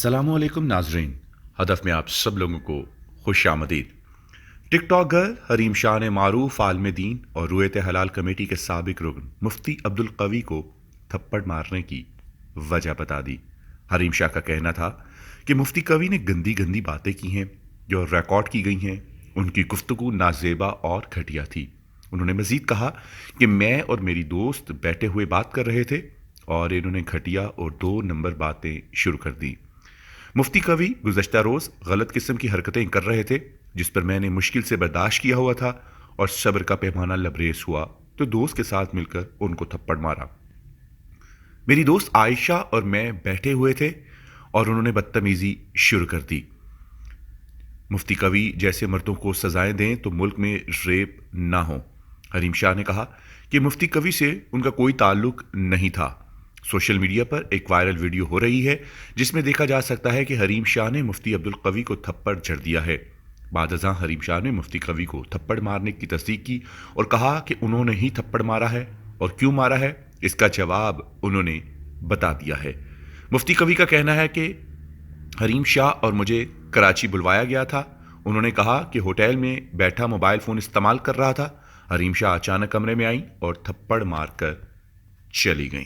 अस्सलाम वालेकुम नाजरीन। हदफ में आप सब लोगों को खुश आमदीद। Tick tock girl Hareem Shah ने मारूफ आलम दीन और रुयत हलाल कमेटी के साबिक रुकन मुफ्ती अब्दुल कवी को थप्पड़ मारने की वजह बता दी। हरीम शाह का कहना था कि मुफ्ती कवी ने गंदी गंदी बातें की हैं जो रिकॉर्ड की गई हैं। उनकी गुफ्तगू नाजेबा और घटिया थी। उन्होंने मजीद कहा कि मैं और मेरी दोस्त बैठे हुए बात कर रहे थे और इन्होंने घटिया और 2 नंबर बातें शुरू कर दी। मुफ्ती कवी गुज़श्ता रोज़ गलत किस्म की हरकतें कर रहे थे जिस पर मैंने मुश्किल से बर्दाश्त किया हुआ था और सब्र का पैमाना लबरेज हुआ तो दोस्त के साथ मिलकर उनको थप्पड़ मारा। मेरी दोस्त आयशा और मैं बैठे हुए थे और उन्होंने बदतमीज़ी शुरू कर दी। मुफ्ती कवी जैसे मर्दों को सजाएं दें तो मुल्क में रेप ना हो। हरीम शाह ने कहा कि मुफ्ती कवी से उनका कोई ताल्लुक नहीं था। सोशल मीडिया पर एक वायरल वीडियो हो रही है जिसमें देखा जा सकता है कि हरीम शाह ने मुफ्ती अब्दुल कवी को थप्पड़ जड़ दिया है। बादशाह हरीम शाह ने मुफ्ती कवी को थप्पड़ मारने की तस्दीक की और कहा कि उन्होंने ही थप्पड़ मारा है और क्यों मारा है इसका जवाब उन्होंने बता दिया है। मुफ्ती कवी का कहना है कि हरीम शाह और मुझे कराची बुलवाया गया था। उन्होंने कहा कि होटल में बैठा मोबाइल फ़ोन इस्तेमाल कर रहा था। हरीम शाह अचानक कमरे में आई और थप्पड़ मारकर चली गई।